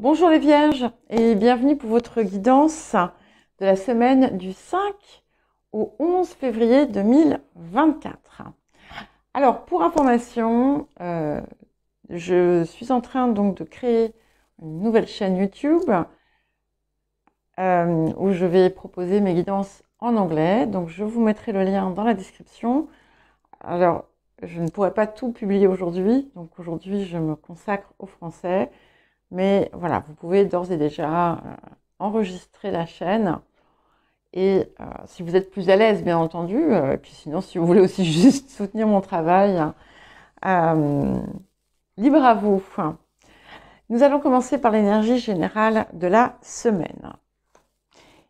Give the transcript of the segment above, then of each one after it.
Bonjour les Vierges et bienvenue pour votre guidance de la semaine du 5 au 11 février 2024. Alors pour information, je suis en train donc de créer une nouvelle chaîne YouTube où je vais proposer mes guidances en anglais. Donc je vous mettrai le lien dans la description. Alors je ne pourrai pas tout publier aujourd'hui, donc aujourd'hui je me consacre au français. Mais voilà, vous pouvez d'ores et déjà enregistrer la chaîne. Et si vous êtes plus à l'aise, bien entendu, et puis sinon, si vous voulez aussi juste soutenir mon travail, libre à vous. Nous allons commencer par l'énergie générale de la semaine.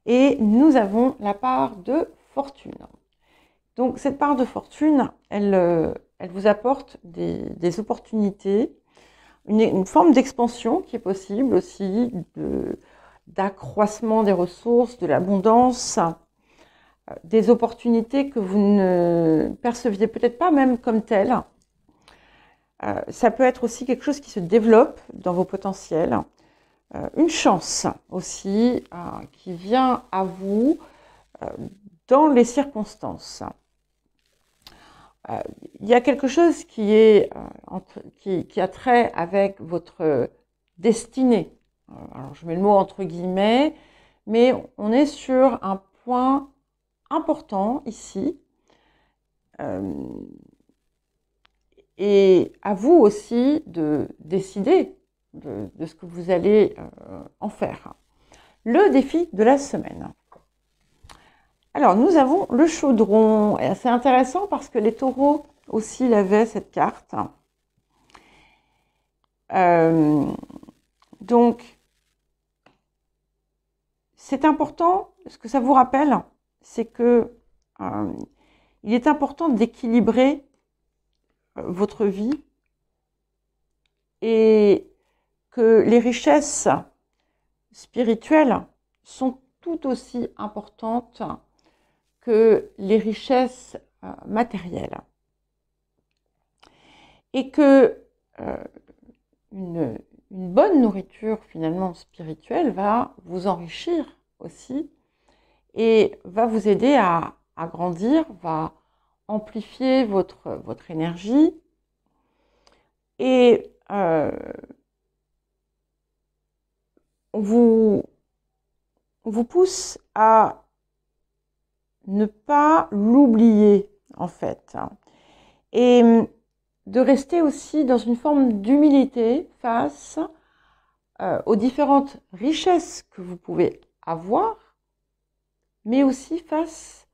Et nous avons la part de fortune. Donc cette part de fortune, elle vous apporte des opportunités, une forme d'expansion qui est possible aussi, d'accroissement des ressources, de l'abondance, des opportunités que vous ne perceviez peut-être pas même comme telles. Ça peut être aussi quelque chose qui se développe dans vos potentiels. Une chance aussi qui vient à vous dans les circonstances. Il y a quelque chose qui a trait avec votre destinée. Alors, je mets le mot entre guillemets, mais on est sur un point important ici. Et à vous aussi de décider de ce que vous allez en faire. Le défi de la semaine. Alors, nous avons le chaudron. Et c'est intéressant parce que les taureaux aussi l'avaient, cette carte. Donc, c'est important, ce que ça vous rappelle, c'est que il est important d'équilibrer votre vie et que les richesses spirituelles sont tout aussi importantes que les richesses matérielles. Et que une bonne nourriture finalement spirituelle va vous enrichir aussi et va vous aider à grandir, va amplifier votre énergie et vous pousse à ne pas l'oublier en fait et de rester aussi dans une forme d'humilité face aux différentes richesses que vous pouvez avoir, mais aussi face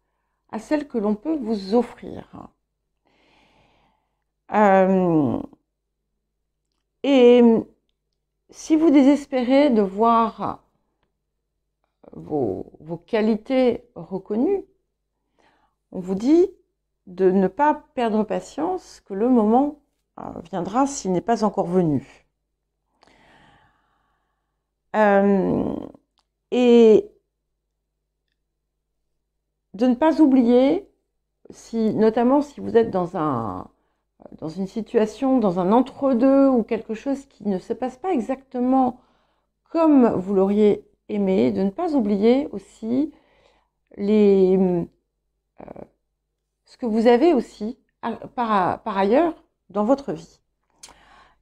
à celles que l'on peut vous offrir. Et si vous désespérez de voir vos qualités reconnues, on vous dit de ne pas perdre patience, que le moment viendra s'il n'est pas encore venu. Et de ne pas oublier, notamment si vous êtes dans une situation, dans un entre-deux ou quelque chose qui ne se passe pas exactement comme vous l'auriez aimé, de ne pas oublier aussi ce que vous avez aussi par ailleurs dans votre vie.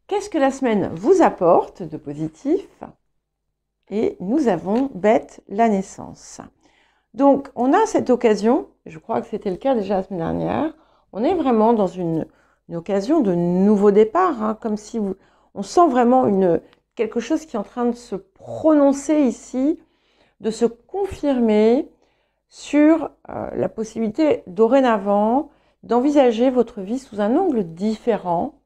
Qu'est-ce que la semaine vous apporte de positif? Et nous avons Bête, la naissance. Donc, on a cette occasion, je crois que c'était le cas déjà la semaine dernière, on est vraiment dans une occasion de nouveau départ, comme si on sent vraiment quelque chose qui est en train de se prononcer ici, de se confirmer sur la possibilité dorénavant d'envisager votre vie sous un angle différent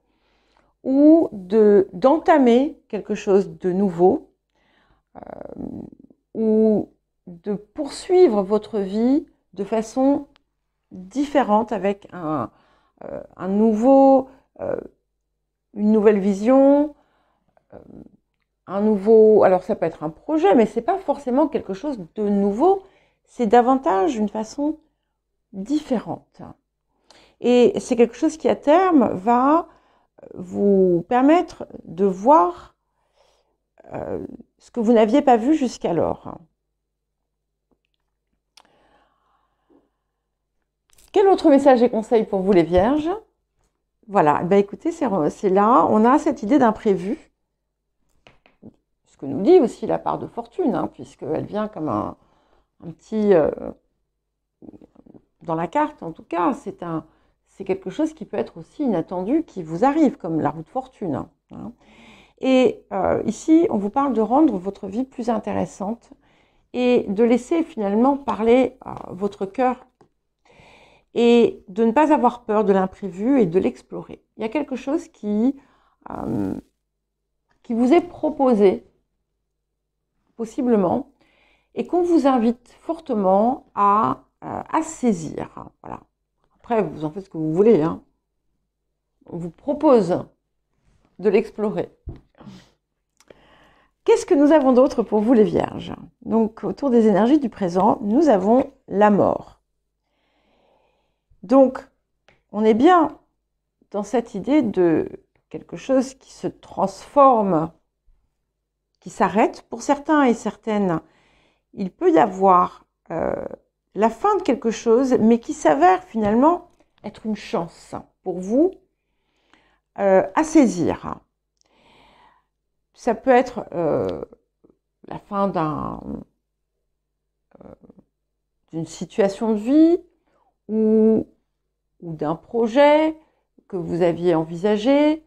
ou d'entamer quelque chose de nouveau ou de poursuivre votre vie de façon différente avec une nouvelle vision, alors ça peut être un projet, mais c'est pas forcément quelque chose de nouveau, c'est davantage une façon différente. Et c'est quelque chose qui à terme va vous permettre de voir ce que vous n'aviez pas vu jusqu'alors. Quel autre message et conseil pour vous les vierges? Voilà, ben écoutez, c'est là, on a cette idée d'imprévu. Ce que nous dit aussi la part de fortune, hein, puisqu'elle vient comme un petit... dans la carte, en tout cas, c'est quelque chose qui peut être aussi inattendu, qui vous arrive, comme la roue de fortune. Hein. Et ici, on vous parle de rendre votre vie plus intéressante et de laisser finalement parler votre cœur et de ne pas avoir peur de l'imprévu et de l'explorer. Il y a quelque chose qui vous est proposé, possiblement, et qu'on vous invite fortement à saisir. Voilà. Après, vous en faites ce que vous voulez. Hein. On vous propose de l'explorer. Qu'est-ce que nous avons d'autre pour vous les vierges? Donc, autour des énergies du présent, nous avons la mort. Donc, on est bien dans cette idée de quelque chose qui se transforme, qui s'arrête. Pour certains et certaines, il peut y avoir la fin de quelque chose, mais qui s'avère finalement être une chance pour vous à saisir. Ça peut être la fin d'une situation de vie ou d'un projet que vous aviez envisagé.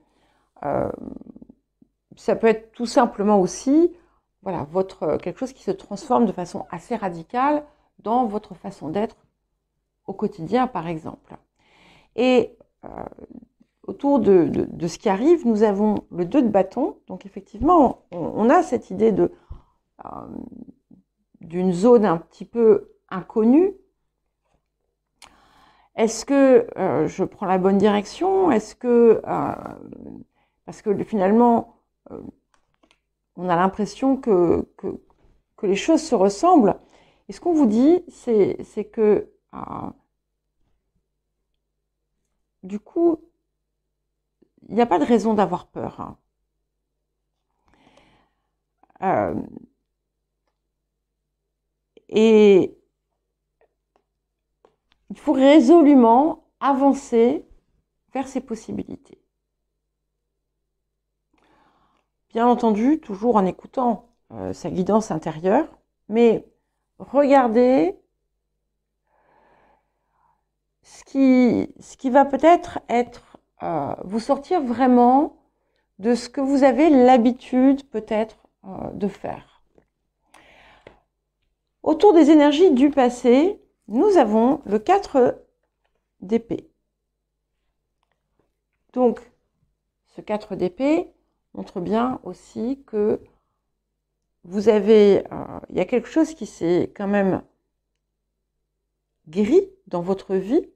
Ça peut être tout simplement aussi voilà, quelque chose qui se transforme de façon assez radicale dans votre façon d'être au quotidien, par exemple. Et autour de ce qui arrive, nous avons le 2 de bâton. Donc effectivement, on a cette idée d'une zone un petit peu inconnue. Est-ce que je prends la bonne direction? Est-ce que parce que finalement, on a l'impression que les choses se ressemblent. Et ce qu'on vous dit, c'est que du coup, il n'y a pas de raison d'avoir peur. Et il faut résolument avancer vers ces possibilités. Bien entendu, toujours en écoutant sa guidance intérieure, mais regardez ce qui va peut-être vous sortir vraiment de ce que vous avez l'habitude peut-être de faire. Autour des énergies du passé, nous avons le 4 d'épée. Donc, ce 4 d'épée montre bien aussi que vous avez, il y a quelque chose qui s'est quand même guéri dans votre vie,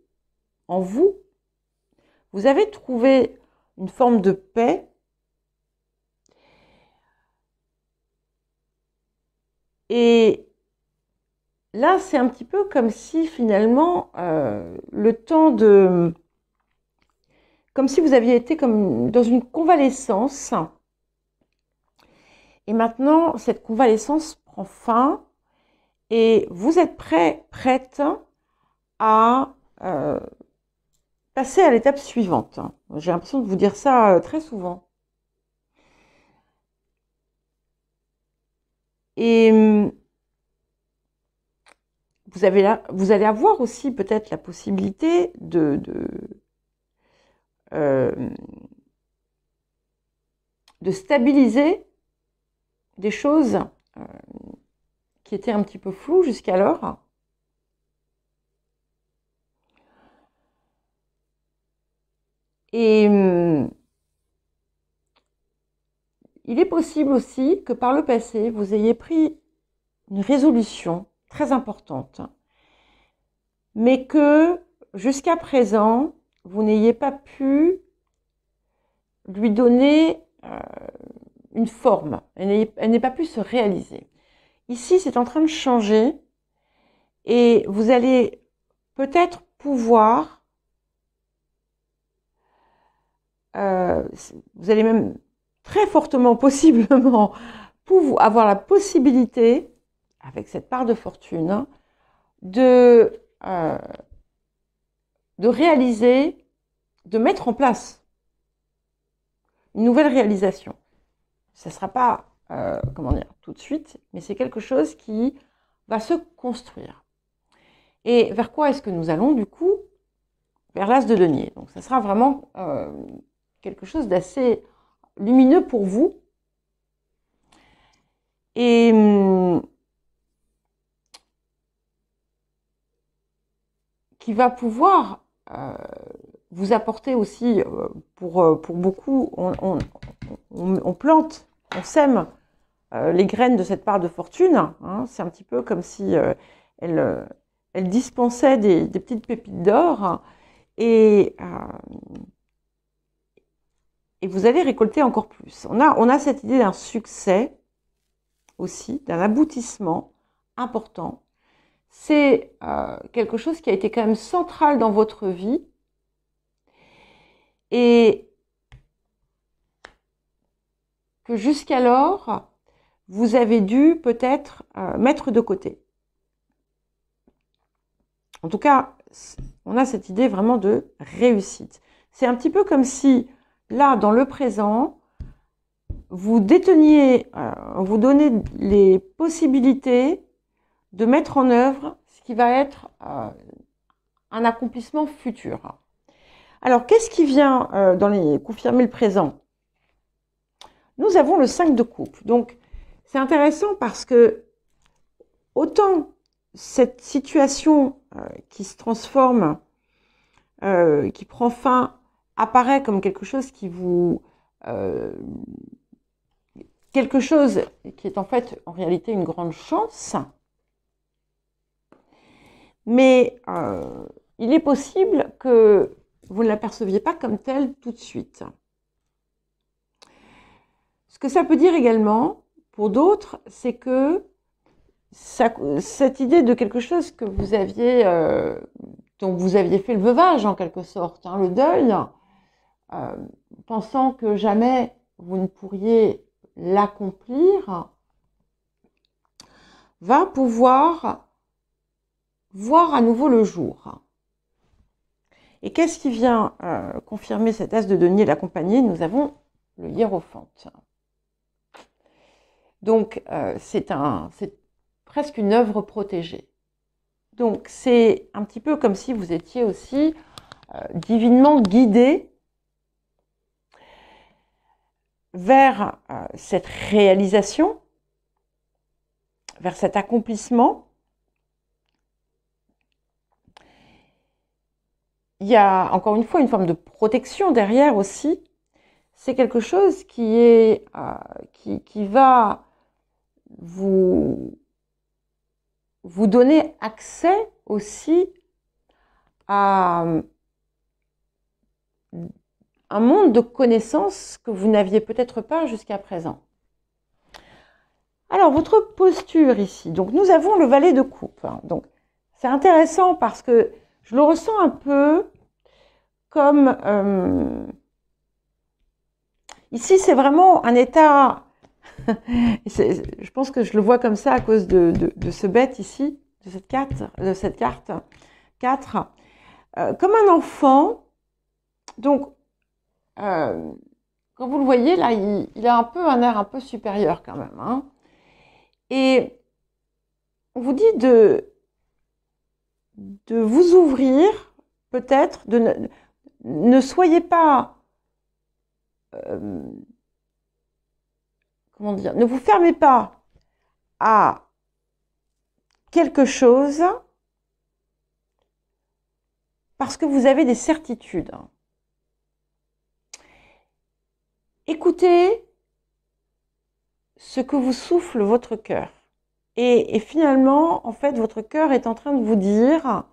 en vous. Vous avez trouvé une forme de paix. Et là, c'est un petit peu comme si finalement, le temps de... Comme si vous aviez été comme dans une convalescence. Et maintenant, cette convalescence prend fin et vous êtes prête à passer à l'étape suivante. J'ai l'impression de vous dire ça très souvent. Et vous allez avoir aussi peut-être la possibilité de stabiliser des choses qui étaient un petit peu floues jusqu'alors. Et il est possible aussi que par le passé, vous ayez pris une résolution très importante, mais que jusqu'à présent, vous n'ayez pas pu lui donner une forme. Elle n'ait pas pu se réaliser. Ici, c'est en train de changer et vous allez peut-être pouvoir, vous allez même très fortement, possiblement, avoir la possibilité, avec cette part de fortune, de réaliser, de mettre en place une nouvelle réalisation. Ça ne sera pas, comment dire, tout de suite, mais c'est quelque chose qui va se construire. Et vers quoi est-ce que nous allons, du coup? Vers l'as de denier. Donc, ça sera vraiment quelque chose d'assez lumineux pour vous. Et qui va pouvoir vous apporter aussi, pour beaucoup, on plante, on sème les graines de cette part de fortune. Hein. C'est un petit peu comme si elle dispensait des petites pépites d'or. Et vous allez récolter encore plus. On a cette idée d'un succès aussi, d'un aboutissement important. C'est quelque chose qui a été quand même central dans votre vie et que jusqu'alors, vous avez dû peut-être mettre de côté. En tout cas, on a cette idée vraiment de réussite. C'est un petit peu comme si, là, dans le présent, vous déteniez, vous donnez les possibilités de mettre en œuvre ce qui va être un accomplissement futur. Alors, qu'est-ce qui vient confirmer le présent? Nous avons le 5 de coupe. Donc, c'est intéressant parce que autant cette situation qui se transforme, qui prend fin, apparaît comme quelque chose qui vous... quelque chose qui est en fait, en réalité, une grande chance. Mais il est possible que vous ne l'aperceviez pas comme telle tout de suite. Ce que ça peut dire également, pour d'autres, c'est que cette idée de quelque chose que vous aviez, dont vous aviez fait le veuvage en quelque sorte, hein, le deuil, pensant que jamais vous ne pourriez l'accomplir, va pouvoir voir à nouveau le jour. Et qu'est-ce qui vient confirmer cet as de denier, l'accompagner? Nous avons le hiérophante. Donc, c'est presque une œuvre protégée. Donc, c'est un petit peu comme si vous étiez aussi divinement guidé vers cette réalisation, vers cet accomplissement. Il y a encore une fois une forme de protection derrière aussi. C'est quelque chose qui va vous donner accès aussi à un monde de connaissances que vous n'aviez peut-être pas jusqu'à présent. Alors, votre posture ici. Donc, nous avons le valet de coupe. Donc, c'est intéressant parce que je le ressens un peu comme... ici, c'est vraiment un état... je pense que je le vois comme ça à cause de ce bête ici, de cette carte 4. Comme un enfant. Donc, quand vous le voyez, là, il a un peu un air un peu supérieur quand même. Hein. Et on vous dit de vous ouvrir, peut-être, ne soyez pas... comment dire, ne vous fermez pas à quelque chose parce que vous avez des certitudes. Écoutez ce que vous souffle votre cœur. Et finalement, en fait, votre cœur est en train de vous dire,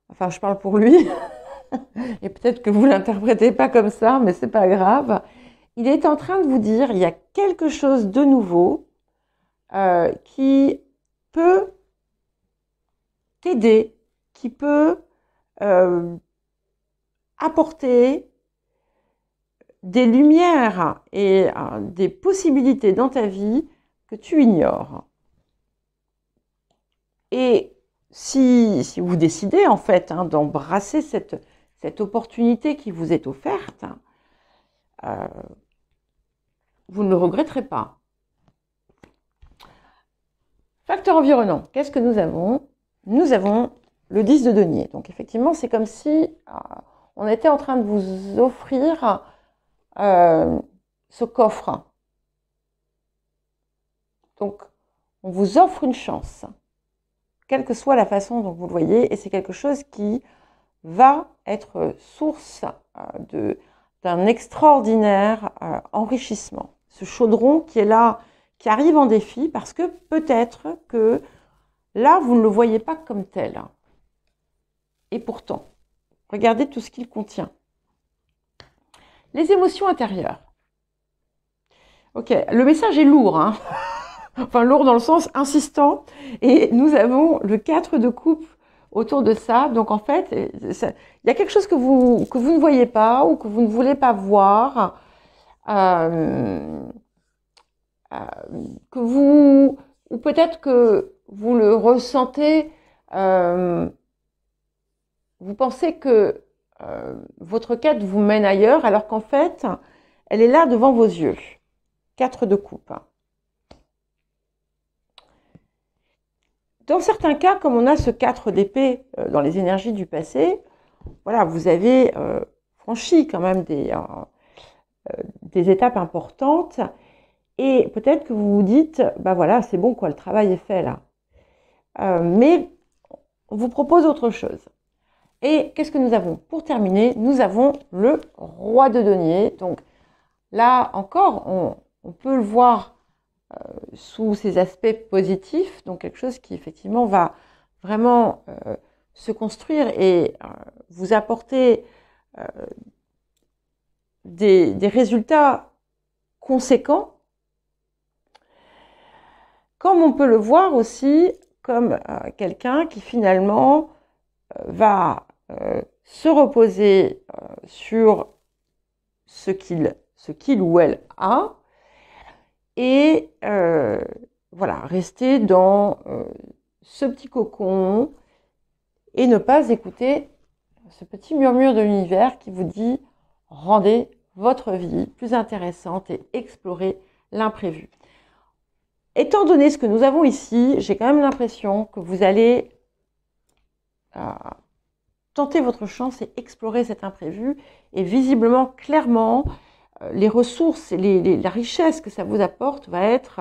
enfin, je parle pour lui, et peut-être que vous ne l'interprétez pas comme ça, mais c'est pas grave. Il est en train de vous dire, il y a quelque chose de nouveau qui peut t'aider, qui peut apporter des lumières et des possibilités dans ta vie que tu ignores. Et si vous décidez en fait d'embrasser cette opportunité qui vous est offerte, vous ne le regretterez pas. Facteur environnant, qu'est-ce que nous avons? Nous avons le 10 de denier. Donc effectivement, c'est comme si on était en train de vous offrir ce coffre. Donc, on vous offre une chance, quelle que soit la façon dont vous le voyez, et c'est quelque chose qui va être source d'un extraordinaire enrichissement. Ce chaudron qui est là, qui arrive en défi, parce que peut-être que là, vous ne le voyez pas comme tel. Et pourtant, regardez tout ce qu'il contient. Les émotions intérieures. Ok, le message est lourd, hein. Enfin lourd dans le sens insistant, et nous avons le 4 de coupe autour de ça. Donc en fait, il y a quelque chose que vous ne voyez pas ou que vous ne voulez pas voir, ou peut-être que vous le ressentez, vous pensez que votre quête vous mène ailleurs, alors qu'en fait, elle est là devant vos yeux. 4 de coupe. Dans certains cas, comme on a ce 4 d'épée dans les énergies du passé, voilà, vous avez franchi quand même des étapes importantes, et peut-être que vous vous dites, bah voilà, c'est bon quoi, le travail est fait là. Mais on vous propose autre chose. Et qu'est-ce que nous avons? Pour terminer, nous avons le roi de denier. Donc là encore, on peut le voir sous ses aspects positifs, donc quelque chose qui effectivement va vraiment se construire et vous apporter des résultats conséquents, comme on peut le voir aussi comme quelqu'un qui finalement va se reposer sur ce qu'il ou elle a, et voilà, rester dans ce petit cocon et ne pas écouter ce petit murmure de l'univers qui vous dit « rendez votre vie plus intéressante et explorez l'imprévu ». Étant donné ce que nous avons ici, j'ai quand même l'impression que vous allez tenter votre chance et explorer cet imprévu, et visiblement, clairement, les ressources et la richesse que ça vous apporte va être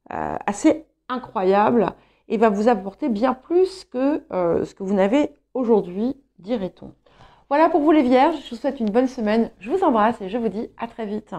assez incroyable et va vous apporter bien plus que ce que vous n'avez aujourd'hui, dirait-on. Voilà pour vous les vierges, je vous souhaite une bonne semaine, je vous embrasse et je vous dis à très vite.